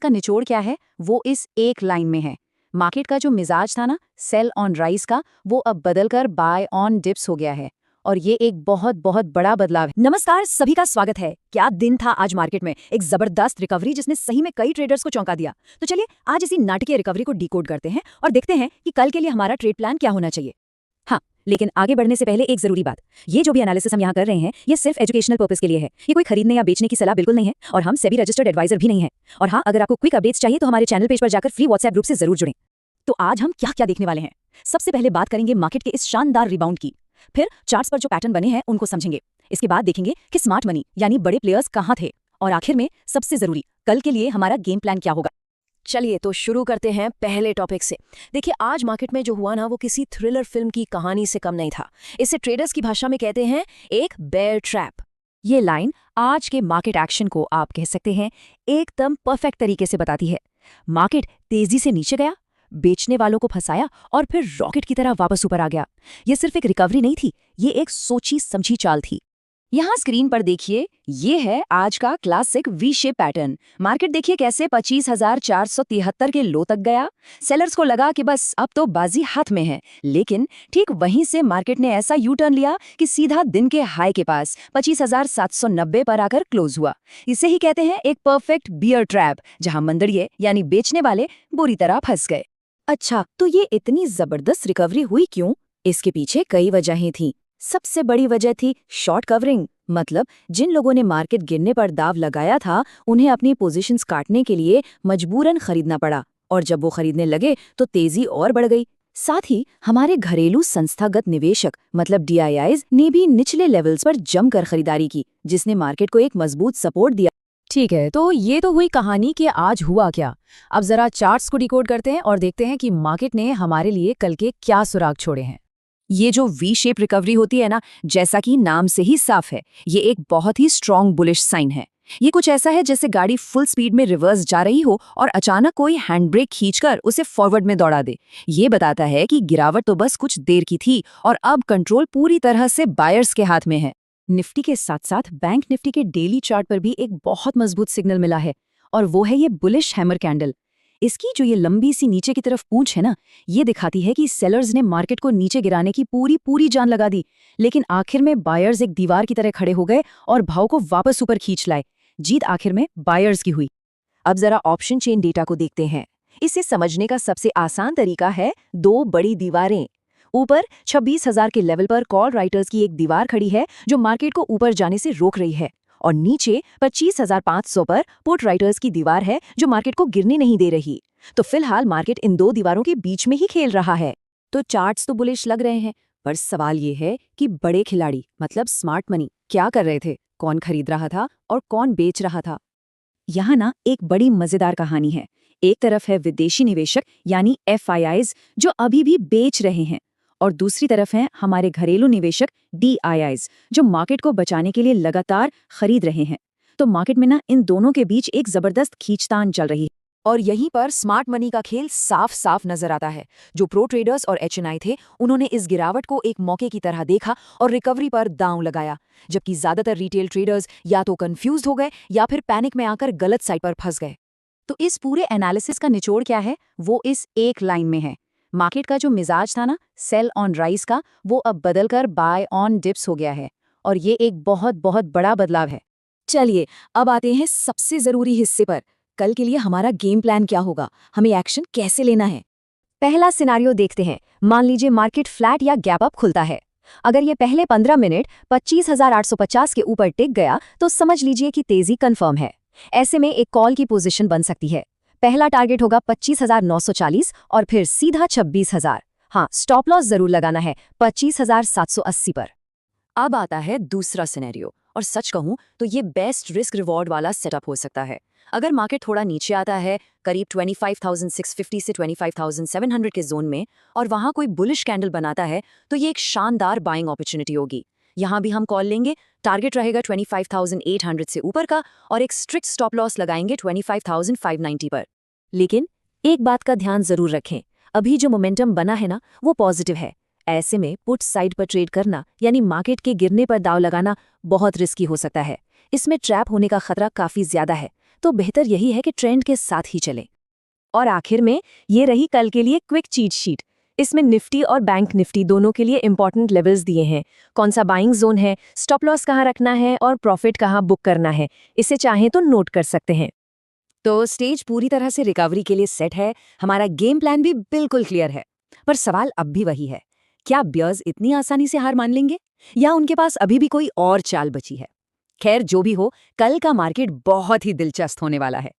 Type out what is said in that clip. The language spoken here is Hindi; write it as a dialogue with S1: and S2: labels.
S1: का निचोड़ क्या है वो इस एक लाइन में है। मार्केट का जो मिजाज था ना, सेल ऑन राइज का, वो अब बदलकर बाय ऑन डिप्स हो गया है। और ये एक बहुत बहुत बड़ा बदलाव है।
S2: नमस्कार, सभी का स्वागत है। क्या दिन था आज मार्केट में। एक जबरदस्त रिकवरी जिसने सही में कई ट्रेडर्स को चौंका दिया। तो चलिए आज इसी नाटकीय रिकवरी को डिकोड करते हैं और देखते हैं कि कल के लिए हमारा ट्रेड प्लान क्या होना चाहिए। हाँ, लेकिन आगे बढ़ने से पहले एक जरूरी बात, ये जो भी एनालिसिस हम यहाँ कर रहे हैं ये सिर्फ एजुकेशनल पर्पस के लिए है। ये कोई खरीदने या बेचने की सलाह बिल्कुल नहीं है और हम सेबी रजिस्टर्ड एडवाइजर भी नहीं है। और हाँ, अगर आपको क्विक अपडेट्स चाहिए तो हमारे चैनल पेज पर जाकर फ्री व्हाट्सएप ग्रुप से जरूर जुड़ें। तो आज हम क्या क्या देखने वाले हैं। सबसे पहले बात करेंगे मार्केट के इस शानदार रिबाउंड की, फिर चार्ट्स पर जो पैटर्न बने हैं उनको समझेंगे। इसके बाद देखेंगे कि स्मार्ट मनी यानी बड़े प्लेयर्स कहाँ थे, और आखिर में सबसे जरूरी, कल के लिए हमारा गेम प्लान क्या होगा। चलिए तो शुरू करते हैं पहले टॉपिक से। देखिए आज मार्केट में जो हुआ ना वो किसी थ्रिलर फिल्म की कहानी से कम नहीं था। इसे ट्रेडर्स की भाषा में कहते हैं एक बेयर ट्रैप। ये लाइन आज के मार्केट एक्शन को आप कह सकते हैं एकदम परफेक्ट तरीके से बताती है। मार्केट तेजी से नीचे गया, बेचने वालों को फंसाया और फिर रॉकेट की तरह वापस ऊपर आ गया। ये सिर्फ एक रिकवरी नहीं थी, ये एक सोची समझी चाल थी।
S1: यहाँ स्क्रीन पर देखिए, ये है आज का classic V shape pattern. Market देखिए कैसे 25,473 के लो तक गया। सेलर्स को लगा कि बस अब तो बाजी हाथ में है, लेकिन ठीक वहीं से मार्केट ने ऐसा यू टर्न लिया कि सीधा दिन के हाई के पास 25,790 पर आकर क्लोज हुआ। इसे ही कहते हैं एक परफेक्ट बियर ट्रैप, जहां मंदड़िए यानी बेचने वाले बुरी तरह फंस गए।
S2: अच्छा, तो ये इतनी जबरदस्त रिकवरी हुई क्यों? इसके पीछे कई वजहें थीं। सबसे बड़ी वजह थी शॉर्ट कवरिंग, मतलब जिन लोगों ने मार्केट गिरने पर दाव लगाया था उन्हें अपनी पोजीशंस काटने के लिए मजबूरन खरीदना पड़ा, और जब वो खरीदने लगे तो तेजी और बढ़ गई। साथ ही हमारे घरेलू संस्थागत निवेशक मतलब DIIs ने भी निचले लेवल्स पर जमकर खरीदारी की, जिसने मार्केट को एक मजबूत सपोर्ट दिया। ठीक है, तो ये तो हुई कहानी कि आज हुआ क्या। अब जरा चार्ट्स को डिकोड करते हैं और देखते हैं कि मार्केट ने हमारे लिए कल के क्या सुराग छोड़े हैं।
S1: ये जो वी शेप रिकवरी होती है ना, जैसा कि नाम से ही साफ है, ये एक बहुत ही स्ट्रॉन्ग बुलिश साइन है। ये कुछ ऐसा है जैसे गाड़ी फुल स्पीड में रिवर्स जा रही हो और अचानक कोई हैंड ब्रेक खींचकर उसे फॉरवर्ड में दौड़ा दे। ये बताता है कि गिरावट तो बस कुछ देर की थी और अब कंट्रोल पूरी तरह से बायर्स के हाथ में है।
S2: निफ्टी के साथ साथ बैंक निफ्टी के डेली चार्ट पर भी एक बहुत मजबूत सिग्नल मिला है, और वो है ये बुलिश हैमर कैंडल। इसकी जो ये लंबी सी नीचे की तरफ पूंछ है ना, ये दिखाती है कि सेलर्स ने मार्केट को नीचे गिराने की पूरी जान लगा दी, लेकिन आखिर में बायर्स एक दीवार की तरह खड़े हो गए और भाव को वापस ऊपर खींच लाए। जीत आखिर में बायर्स की हुई।
S1: अब जरा ऑप्शन चेन डेटा को देखते हैं। इसे समझने का सबसे आसान तरीका है दो बड़ी दीवारें। ऊपर 26,000 के लेवल पर कॉल राइटर्स की एक दीवार खड़ी है जो मार्केट को ऊपर जाने से रोक रही है, और नीचे 25,500 पर पुट राइटर्स की दीवार है जो मार्केट को गिरने नहीं दे रही। तो फिलहाल मार्केट इन दो दीवारों के बीच में ही खेल रहा है।
S2: तो चार्ट्स तो बुलिश लग रहे हैं, पर सवाल ये है कि बड़े खिलाड़ी मतलब स्मार्ट मनी क्या कर रहे थे, कौन खरीद रहा था और कौन बेच रहा था।
S1: यहाँ ना एक बड़ी मजेदार कहानी है। एक तरफ है विदेशी निवेशक यानी FIIs जो अभी भी बेच रहे हैं, और दूसरी तरफ हैं हमारे घरेलू निवेशक DIIs जो मार्केट को बचाने के लिए लगातार खरीद रहे हैं। तो मार्केट में ना इन दोनों के बीच एक जबरदस्त खींचतान चल रही है,
S2: और यहीं पर स्मार्ट मनी का खेल साफ साफ नजर आता है। जो प्रो ट्रेडर्स और HNI थे उन्होंने इस गिरावट को एक मौके की तरह देखा और रिकवरी पर दांव लगाया, जबकि ज्यादातर रिटेल ट्रेडर्स या तो कंफ्यूज हो गए या फिर पैनिक में आकर गलत साइड पर फंस गए।
S1: तो इस पूरे एनालिसिस का निचोड़ क्या है वो इस एक लाइन में है। मार्केट का जो मिजाज था ना, सेल ऑन राइज का, वो अब बदलकर बाय ऑन डिप्स हो गया है, और ये एक बहुत बहुत बड़ा बदलाव है।
S2: चलिए अब आते हैं सबसे जरूरी हिस्से पर, कल के लिए हमारा गेम प्लान क्या होगा, हमें एक्शन कैसे लेना है। पहला सिनारियो देखते हैं। मान लीजिए मार्केट फ्लैट या गैप अप खुलता है। अगर ये पहले 15 मिनट 25,850 के ऊपर टिक गया तो समझ लीजिए कि तेजी कंफर्म है। ऐसे में एक कॉल की पोजीशन बन सकती है। पहला टारगेट होगा 25,940 और फिर सीधा 26,000। हाँ, स्टॉप लॉस जरूर लगाना है 25,780 पर।
S1: अब आता है दूसरा सिनेरियो, और सच कहूं तो ये बेस्ट रिस्क रिवॉर्ड वाला सेटअप हो सकता है। अगर मार्केट थोड़ा नीचे आता है करीब 25,650 से 25,700 के जोन में, और वहां कोई बुलिश कैंडल बनाता है, तो ये एक शानदार बाइंग अपॉर्चुनिटी होगी। यहाँ भी हम कॉल लेंगे। टारगेट रहेगा 25,800 से ऊपर का, और एक स्ट्रिक्ट स्टॉप लॉस लगाएंगे 25,590 पर।
S2: लेकिन एक बात का ध्यान जरूर रखें, अभी जो मोमेंटम बना है ना वो पॉजिटिव है। ऐसे में पुट साइड पर ट्रेड करना यानी मार्केट के गिरने पर दाव लगाना बहुत रिस्की हो सकता है। इसमें ट्रैप होने का खतरा काफी ज्यादा है। तो बेहतर यही है कि ट्रेंड के साथ ही चले।
S3: और आखिर में ये रही कल के लिए क्विक चीट शीट। इसमें निफ्टी और बैंक निफ्टी दोनों के लिए इंपॉर्टेंट लेवल्स दिए हैं, कौन सा बाइंग जोन है, स्टॉप लॉस कहाँ रखना है और प्रॉफिट कहाँ बुक करना है। इसे चाहें तो नोट कर सकते हैं।
S1: तो स्टेज पूरी तरह से रिकवरी के लिए सेट है, हमारा गेम प्लान भी बिल्कुल क्लियर है। पर सवाल अब भी वही है, क्या बियर्स इतनी आसानी से हार मान लेंगे या उनके पास अभी भी कोई और चाल बची है? खैर जो भी हो, कल का मार्केट बहुत ही दिलचस्प होने वाला है।